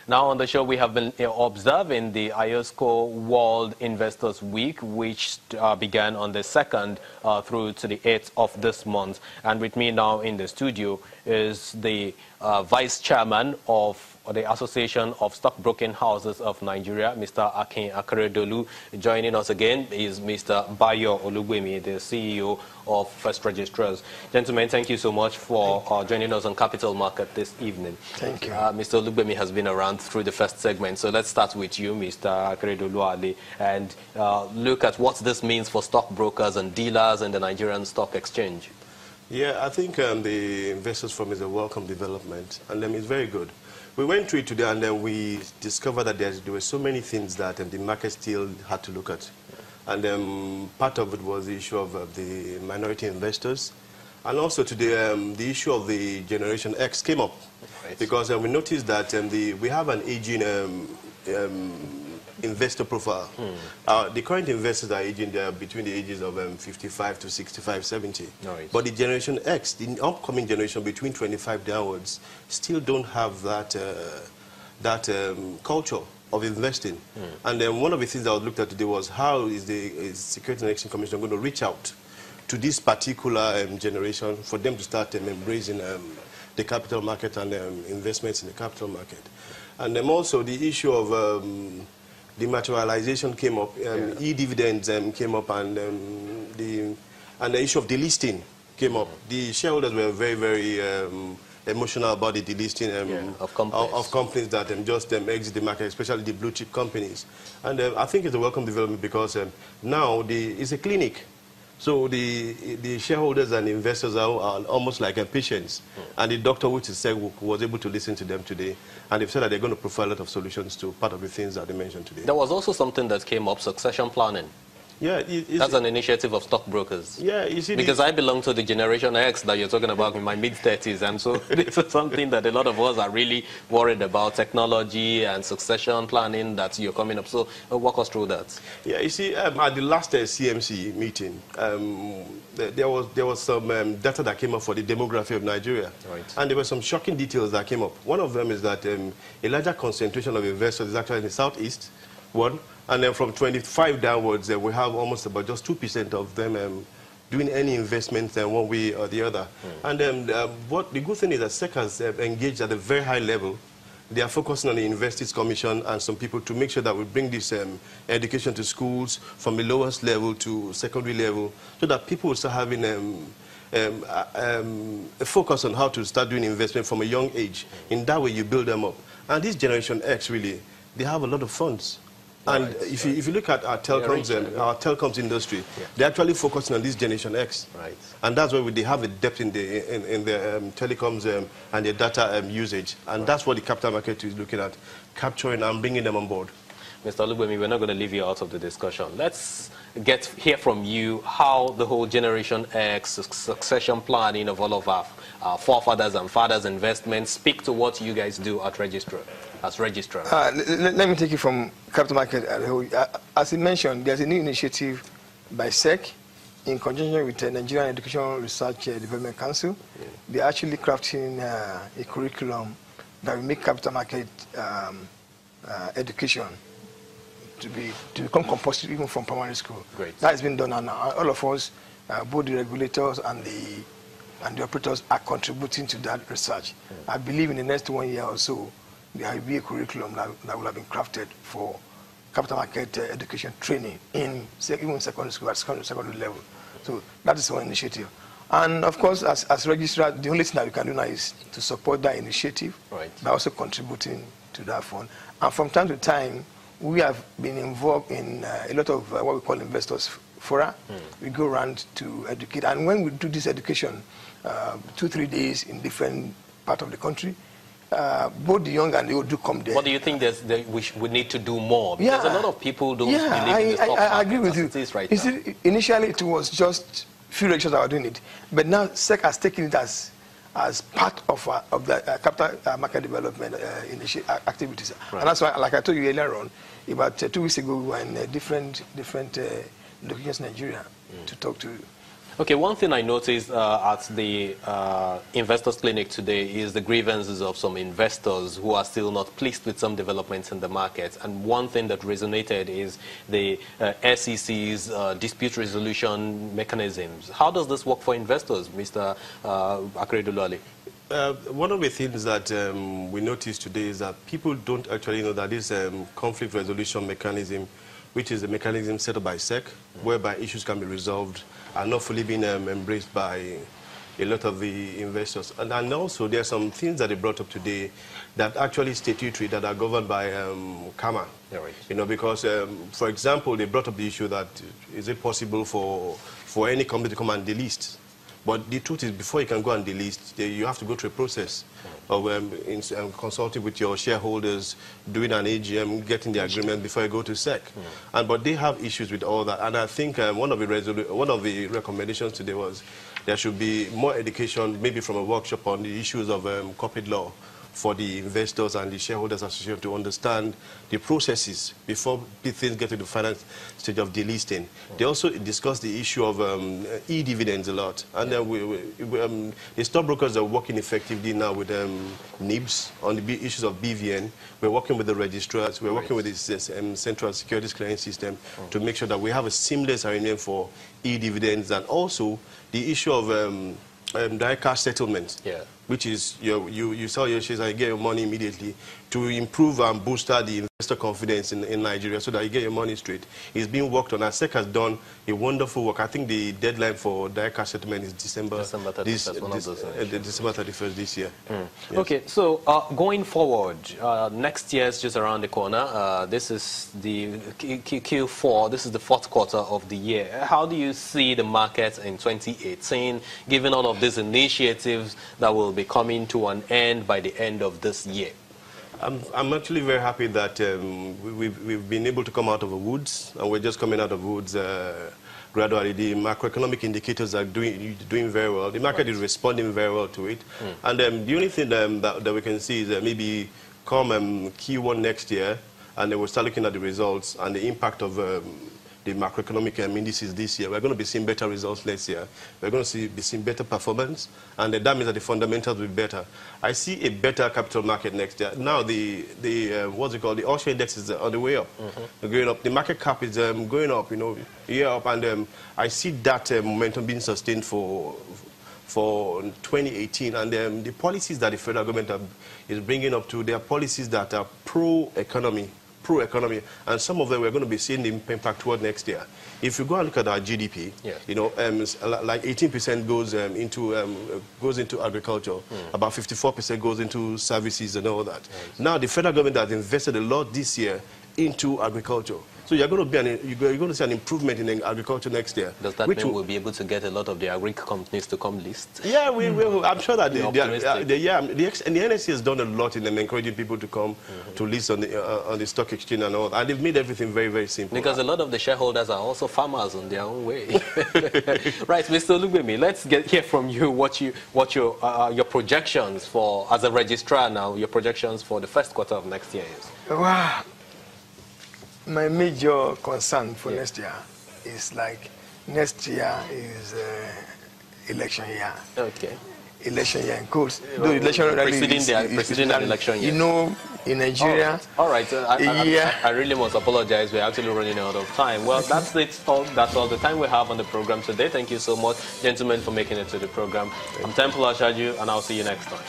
Now on the show, we have been observing the IOSCO World Investors Week, which began on the 2nd through to the 8th of this month. And with me now in the studio is the Vice Chairman of the Association of Stockbroking Houses of Nigeria, Mr. Akin Akeredolu. Joining us again is Mr. Bayo Olugbemi, the CEO of First Registrars. Gentlemen, thank you so much for joining us on Capital Market this evening. Thank you. Mr. Olugbemi has been around through the first segment, so let's start with you, Mr. Akeredolu Ali, and look at what this means for stockbrokers and dealers and the Nigerian Stock Exchange. Yeah, I think the Investors Forum is a welcome development, and it's very good. We went through it today, and then we discovered that there were so many things that the market still had to look at. And part of it was the issue of the minority investors. And also today, the issue of the Generation X came up. Right. Because we noticed that we have an aging investor profile. The current investors are aging there between the ages of 55 to 65, 70. Right. But the Generation X, the upcoming generation between 25 downwards, still don't have that, culture of investing. And then one of the things that was looked at today was how is the Securities and Exchange Commission going to reach out to this particular generation for them to start embracing the capital market and investments in the capital market. And then also the issue of dematerialization came up, e-dividends came up, and the issue of delisting came up. The shareholders were very, very emotional about the delisting of companies that just exit the market, especially the blue chip companies. And I think it's a welcome development because now it's a clinic. So the shareholders and investors are almost like patients. And the doctor, which is said, was able to listen to them today. And they've said that they're going to provide a lot of solutions to part of the things that they mentioned today. There was also something that came up, succession planning. Yeah, that's an initiative of stockbrokers. Yeah, you see, because I belong to the Generation X that you're talking about in my mid-30s, and so this is something that a lot of us are really worried about, technology and succession planning that you're coming up. So walk us through that. Yeah, you see, at the last CMC meeting, there was some data that came up for the demography of Nigeria. Right. And there were some shocking details that came up. One of them is that a larger concentration of investors is actually in the southeast, one. And then from 25 downwards, we have almost about just 2% of them doing any investments one way or the other. And what the good thing is that SEC has engaged at a very high level. They are focusing on the Investors Commission and some people to make sure that we bring this education to schools from the lowest level to secondary level so that people will start having a focus on how to start doing investment from a young age. In that way, you build them up. And this Generation X, really, they have a lot of funds. And right, if you look at our telecoms industry, they're actually focusing on this Generation X. Right. And that's where they have a depth in the telecoms and the data usage. And that's what the capital market is looking at, capturing and bringing them on board. Mr. Olugbemi, we're not going to leave you out of the discussion. Let's hear from you how the whole Generation X succession planning of all of our forefathers and fathers' investments speak to what you guys do at as registrar. Let me take it from capital market. As you mentioned, there's a new initiative by SEC in conjunction with the Nigerian Educational Research Development Council. They're actually crafting a curriculum that will make capital market education to become compulsory even from primary school. Great. That has been done, and all of us, both the regulators and the operators, are contributing to that research. I believe in the next 1 year or so, there will be a curriculum that will have been crafted for capital market education training in even secondary school, at secondary level. So that is one initiative. And of course, as registrar, the only thing that we can do now is to support that initiative by also contributing to that fund. And from time to time, we have been involved in a lot of what we call investors fora. We go around to educate. And when we do this education, 2-3 days in different parts of the country, both the young and the old do come there. What do you think we need to do more? Because a lot of people don't believe in the stock market. I agree with you. It is right now. Initially, it was just few registrars that were doing it. But now SEC has taken it as part of the capital market development activities. Right. And that's why, like I told you earlier on, about 2 weeks ago, we were in different locations in Nigeria to talk to Okay, one thing I noticed at the investors clinic today is the grievances of some investors who are still not pleased with some developments in the market. And one thing that resonated is the SEC's dispute resolution mechanisms. How does this work for investors, Mr. Akeredolu? One of the things that we noticed today is that people don't actually know that this conflict resolution mechanism, which is a mechanism set up by SEC, whereby issues can be resolved, are not fully being embraced by a lot of the investors. And also, there are some things that they brought up today that actually statutory, that are governed by CAMA. Yeah, right. You know, because, for example, they brought up the issue that is it possible for any company to come and delist? But the truth is, before you can go and delist, you have to go through a process of consulting with your shareholders, doing an AGM, getting the agreement before you go to SEC. But they have issues with all that. And I think one of the recommendations today was there should be more education, maybe from a workshop, on the issues of corporate law for the investors and the shareholders association to understand the processes before things get to the final stage of delisting. They also discussed the issue of e-dividends a lot. And the stockbrokers are working effectively now with NIBS on the issues of BVN. We're working with the registrars. We're working with this Central Securities Clearance System to make sure that we have a seamless arrangement for e-dividends, and also the issue of direct cash settlement, which is you sell your shares and you get your money immediately, to improve and booster the investor confidence in Nigeria so that you get your money straight. It's being worked on. SEC has done a wonderful work. I think the deadline for direct cash settlement is December 31st, December 31st this year. Yes. Okay, so going forward, next year is just around the corner. This is the Q4. This is the fourth quarter of the year. How do you see the market in 2018, given all of these initiatives that will be coming to an end by the end of this year? I'm actually very happy that we've been able to come out of the woods, and we're just coming out of the woods gradually. The macroeconomic indicators are doing very well. The market is responding very well to it. And the only thing that we can see is maybe come Q1 next year, and then we'll start looking at the results and the impact of the macroeconomic indices this year. We're going to be seeing better results next year. We're going to be seeing better performance, and that means that the fundamentals will be better. I see a better capital market next year. Now, what's it called? The offshore index is on the way up. Going up. The market cap is going up, year up, and I see that momentum being sustained for 2018, and the policies that the federal government is bringing up to, they are policies that are pro-economy, and some of them we're going to be seeing the impact toward next year. If you go and look at our GDP, like 18% goes into agriculture, about 54% goes into services and all that. Now the federal government has invested a lot this year into agriculture. So you're going to see an improvement in agriculture next year. Does that mean we'll be able to get a lot of the agri companies to come list? Yeah, we will. I'm sure that the NSC has done a lot in encouraging people to come to list on the stock exchange and all that. And they've made everything very, very simple. Because a lot of the shareholders are also farmers on their own way. Right, Mr. Olugbemi, let's hear from you what your projections for, as a registrar now, your projections for the first quarter of next year is. Wow. My major concern for next year is next year is election year. Okay. Election year in quotes. Though election preceding an election year. In Nigeria. All right. I really must apologize. We're actually running out of time. Well, that's all the time we have on the program today. Thank you so much, gentlemen, for making it to the program. I'm Temple Ashaju, and I'll see you next time.